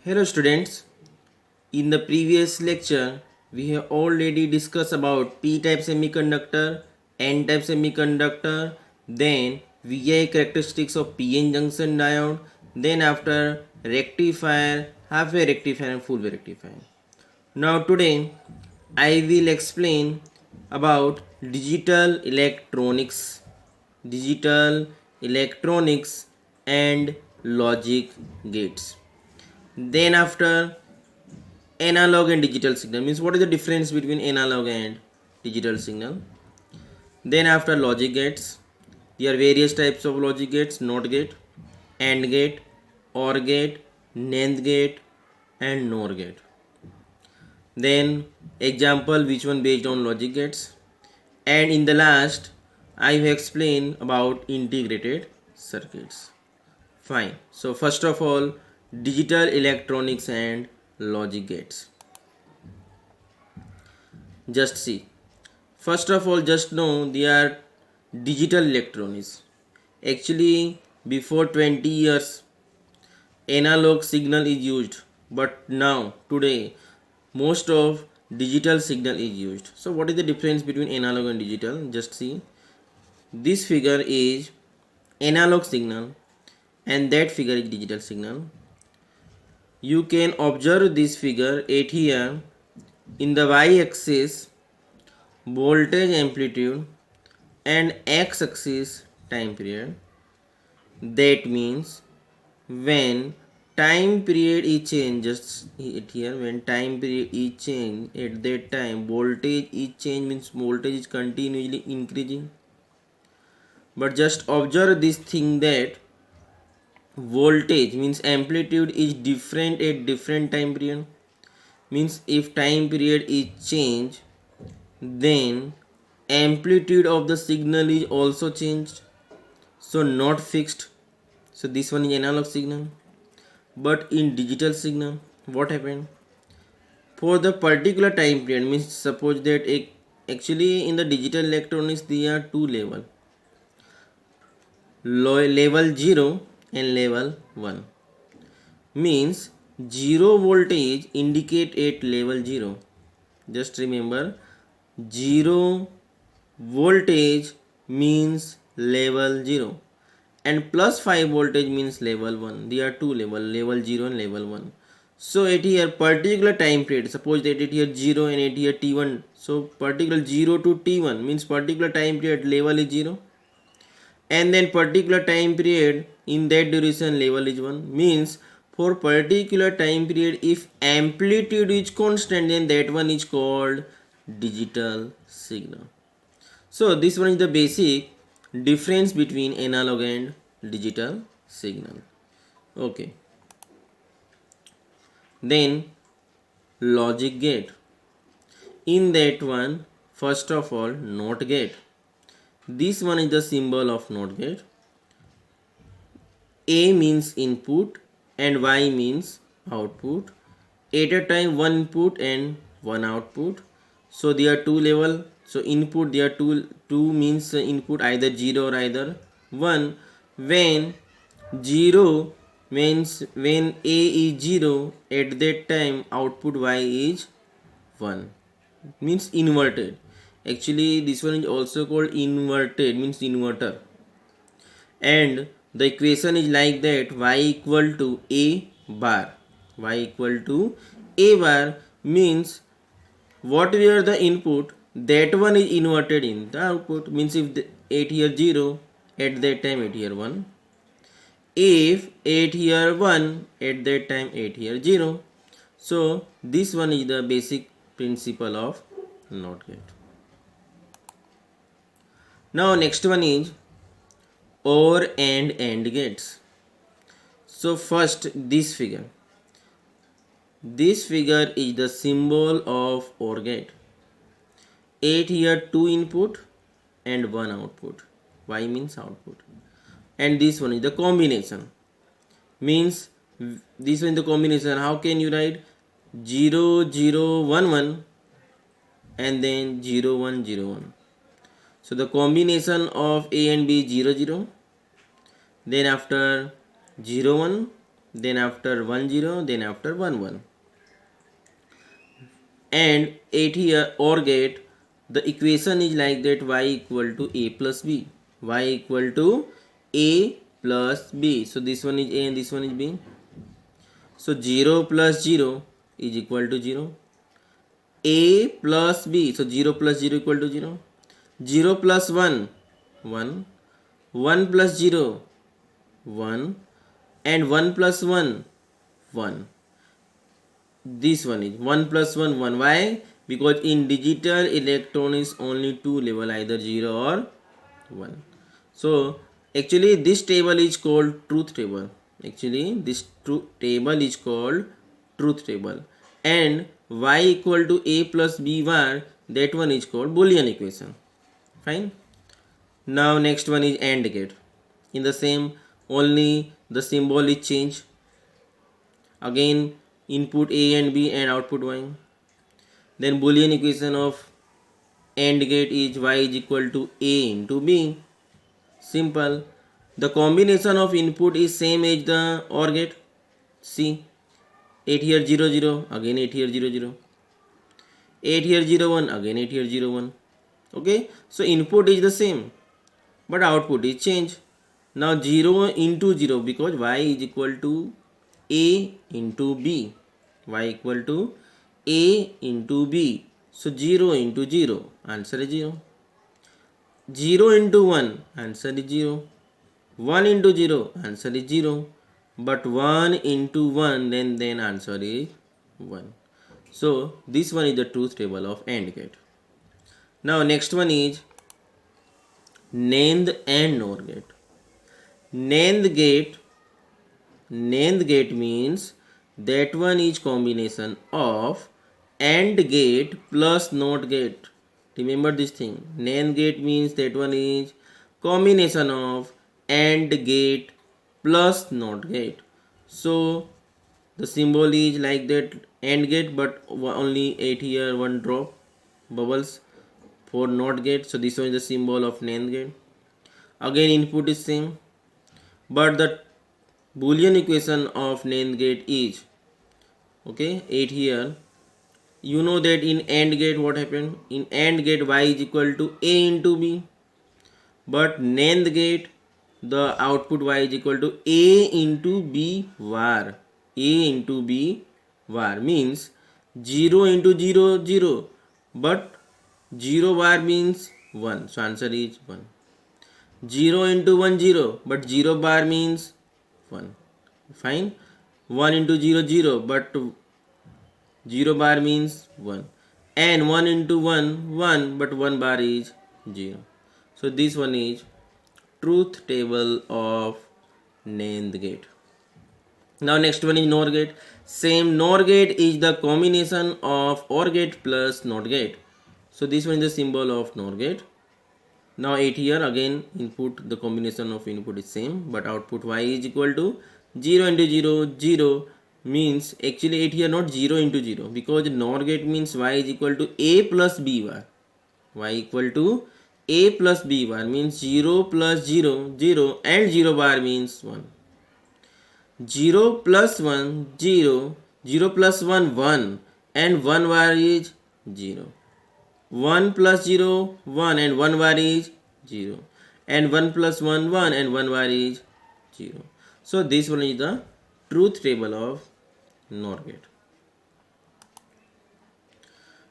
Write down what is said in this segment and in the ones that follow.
Hello students, in the previous lecture we have already discussed about p-type semiconductor, n-type semiconductor, then VI characteristics of PN junction diode, then after rectifier, half-wave rectifier and full-wave rectifier. Now today I will explain about digital electronics and logic gates. Then after analog and digital signal, means what is the difference between analog and digital signal. Then after logic gates, there are various types of logic gates: NOT gate, AND gate, OR gate, NAND gate and NOR gate. Then example which one based on logic gates, and in the last I have explained about integrated circuits. Fine. So first of all, digital electronics and logic gates. Just see. First of all, just know they are digital electronics. Actually, before 20 years, analog signal is used, but now, today, most of digital signal is used. So, what is the difference between analog and digital? Just see. This figure is analog signal, and that figure is digital signal. You can observe this figure at here. In the y-axis, voltage amplitude and x-axis time period. That means when time period is changed, just here, when time period is changed, at that time voltage is changed, means voltage is continuously increasing. But just observe this thing, that voltage means amplitude is different at different time period. Means if time period is changed, then amplitude of the signal is also changed, so not fixed. So this one is analog signal. But in digital signal, what happened? For the particular time period, means suppose that actually in the digital electronics there are two level, level 0 and level 1. Means 0 voltage indicate at level 0. Just remember, 0 voltage means level 0 and plus 5 voltage means level 1. There are two level 0 and level 1. So at here particular time period, suppose that at here 0 and at here t1, so particular 0 to t1 means particular time period level is 0, and then particular time period in that duration level is 1. Means for particular time period, if amplitude is constant, then that one is called digital signal. So this one is the basic difference between analog and digital signal. Okay. Then logic gate. In that one, first of all, NOT gate. This one is the symbol of NOT gate. A means input and Y means output. At a time, one input and one output. So there are two level. So input, there are two means input, either 0 or either 1. When 0 means when A is 0, at that time output Y is 1. Means inverted. Actually this one is also called inverted, means inverter. And the equation is like that: y equal to a bar. Y equal to a bar means what were the input, that one is inverted in the output. Means if the 8 here 0, at that time 8 here 1. If 8 here 1, at that time 8 here 0. So this one is the basic principle of NOT gate. Now next one is OR and AND gates. So first this figure. This figure is the symbol of OR gate. 8 here 2 input and 1 output. Y means output. And this one is the combination. Means this one is the combination. How can you write 0 0 1 1 and then 0 1 0 1? So the combination of A and B is 0 0. Then after 0 1 then after 1 0, then after 1 1. And 8 here OR gate, the equation is like that: y equal to a plus b, y equal to a plus b. So this one is a and this one is b. So 0 plus 0 is equal to 0. A plus b, so 0 plus 0 equal to 0. 0 plus 1, 1. 1 plus 0, 1. And 1 plus 1, 1. This one is 1 plus 1, 1. Why? Because in digital electronics only two level, either 0 or 1. So actually this table is called truth table. Actually this table is called truth table. And y equal to a plus b var, that one is called Boolean equation. Fine. Now next one is AND gate. In the same, only the symbol is changed. Again input a and b and output y. Then Boolean equation of AND gate is y is equal to a into b. Simple. The combination of input is same as the OR gate. See, 8 here 0 0, again 8 here 0 0. 8 here 0 1, again 8 here 0 1. Okay, so input is the same, but output is changed. Now 0 into 0, because y is equal to a into b. Y equal to a into b. So 0 into 0, answer is 0. 0 into 1, answer is 0. 1 into 0, answer is 0. But 1 into 1, then answer is 1. So this one is the truth table of AND gate. Now next one is NAND and NOR gate. NAND gate means that one is combination of AND gate plus NOT gate. Remember this thing. NAND gate means that one is combination of AND gate plus NOT gate. So the symbol is like that, AND gate, but only 8 here, one drop bubbles for NOT gate. So this one is the symbol of NAND gate. Again input is same, but the Boolean equation of NAND gate is, okay, 8 here. You know that in AND gate what happened? In AND gate y is equal to a into b, but NAND gate the output y is equal to a into b var. A into b var means 0 into 0 0, but 0 var means 1, so answer is 1. 0 into 1 0, but 0 bar means 1. Fine. 1 into 0 0, but 0 bar means 1. And 1 into 1 1, but 1 bar is 0. So this one is truth table of NAND gate. Now next one is NOR gate. Same, NOR gate is the combination of OR gate plus NOT gate. So this one is the symbol of NOR gate. Now 8 here, again input, the combination of input is same, but output y is equal to 0 into 0 0, means actually 8 here not 0 into 0, because NOR gate means y is equal to a plus b bar. Y equal to a plus b bar means 0 plus 0 0, and 0 bar means 1. 0 plus 1 0, 0 plus 1 1, and 1 bar is 0. 1 plus 0 1, and 1 bar is 0, and 1 plus 1 1, and 1 bar is 0. So this one is the truth table of NOR gate.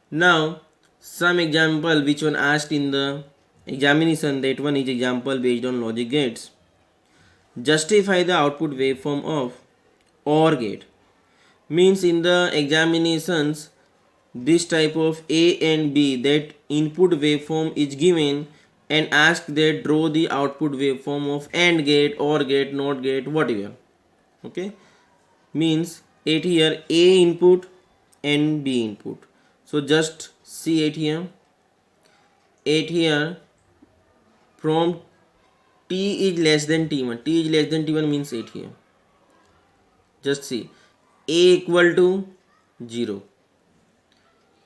Now some example which one asked in the examination, that one is example based on logic gates. Justify the output waveform of OR gate. Means in the examinations this type of A and B, that input waveform is given and asked that draw the output waveform of AND gate, OR gate, NOT gate, whatever. Okay, means 8 here A input and B input. So just see 8 here. 8 here from T is less than T1. T is less than T1 means 8 here. Just see A equal to 0.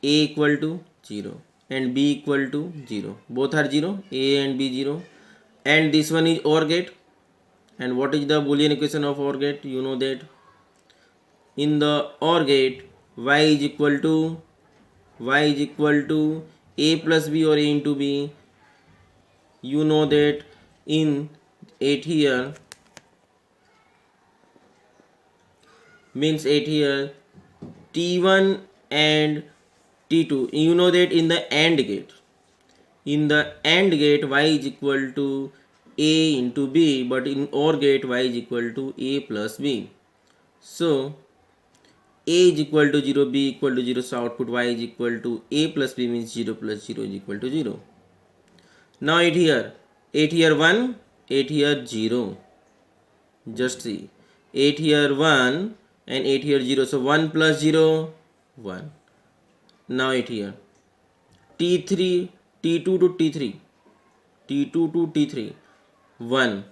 A equal to 0 and B equal to 0. Both are 0. A and B 0. And this one is OR gate. And what is the Boolean equation of OR gate? You know that in the OR gate, y is equal to a plus b or a into b. You know that in 8 here means 8 here t1 and t2. You know that in the AND gate, y is equal to a into b, but in OR gate y is equal to a plus b. So a is equal to 0, b equal to 0, so output y is equal to a plus b means 0 plus 0 is equal to 0. Now 8 here 1, 8 here 0. Just see, 8 here 1 and 8 here 0, so 1 plus 0, 1. Now 8 here, t3, t2 to t3, t2 to t3, 1,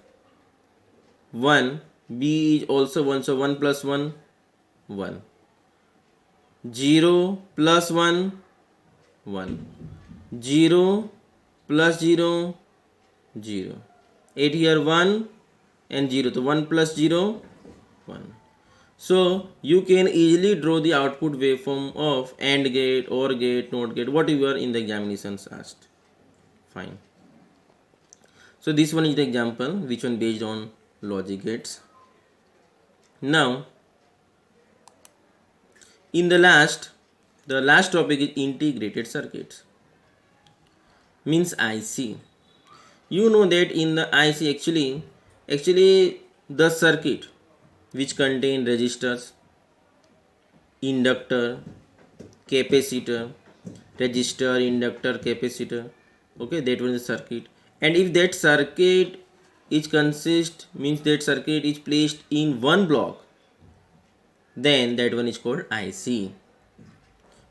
1, b is also 1, so 1 plus 1, 1. 0 plus 1, 1. 0 plus 0, 0. 8 here 1 and 0, so 1 plus 0, 1. So you can easily draw the output waveform of AND gate, OR gate, NOT gate, whatever in the examinations asked. Fine. So this one is the example, which one based on logic gates. Now in the last topic is integrated circuits, means IC. You know that in the IC actually the circuit which contain resistors, inductor, capacitor, resistor, inductor, capacitor, okay, that one is the circuit. And if that circuit is means that circuit is placed in one block, then that one is called IC.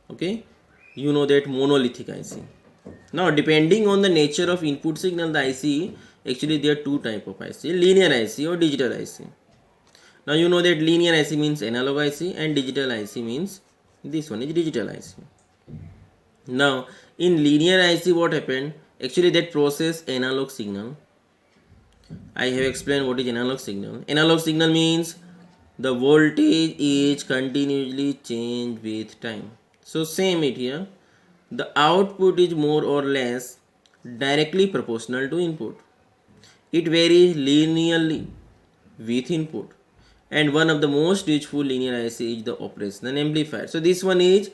Okay, you know that monolithic IC. Now depending on the nature of input signal, the IC, actually there are two type of IC, linear IC or digital IC. Now you know that linear IC means analog IC and digital IC means this one is digital IC. Now in linear IC what happened, actually that process analog signal. I have explained what is analog signal. Analog signal means the voltage is continuously changed with time. So same it here, the output is more or less directly proportional to input. It varies linearly with input. And one of the most useful linear IC is the operational amplifier. So this one is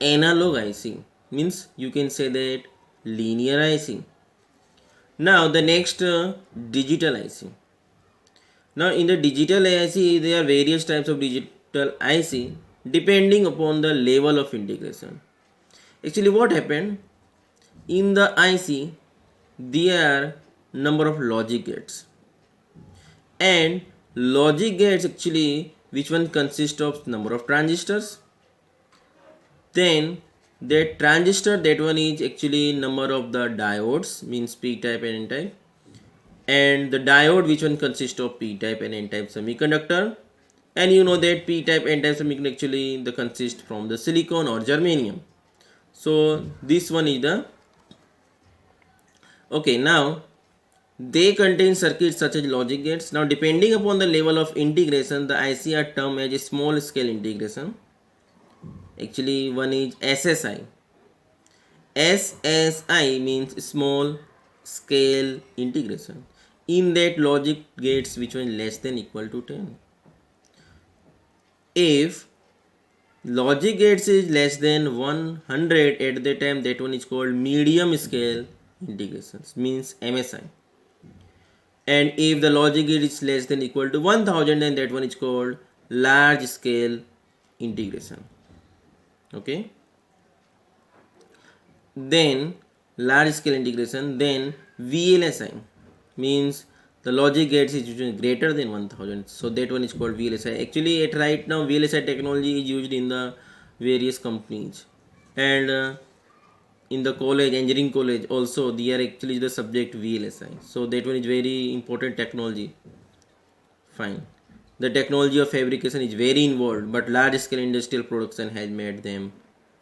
analog IC, means you can say that linear IC. Now the next digital IC. Now in the digital IC there are various types of digital IC depending upon the level of integration. Actually what happened, in the IC there are number of logic gates, and logic gates actually which one consists of number of transistors. Then that transistor, that one is actually number of the diodes, means p type and n type, and the diode which one consists of p type and n type semiconductor. And you know that p type n type semiconductor actually the consist from the silicon or germanium. So this one is the okay. Now they contain circuits such as logic gates. Now depending upon the level of integration, the IC are termed as a small scale integration. Actually one is SSI. SSI means small scale integration. In that logic gates which one is less than equal to 10. If logic gates is less than 100 at the time, that one is called medium scale integrations, means MSI. And if the logic gate is less than equal to 1000, then that one is called large scale integration. Okay, then large scale integration, then VLSI means the logic gates is greater than 1000, so that one is called VLSI. Actually at right now VLSI technology is used in the various companies, and in the college, engineering college also they are actually the subject VLSI, so that one is very important technology. Fine, the technology of fabrication is very involved, but large scale industrial production has made them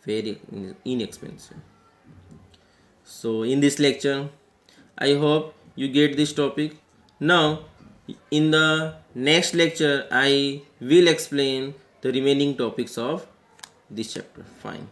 very inexpensive. So in this lecture I hope you get this topic. Now in the next lecture I will explain the remaining topics of this chapter. Fine.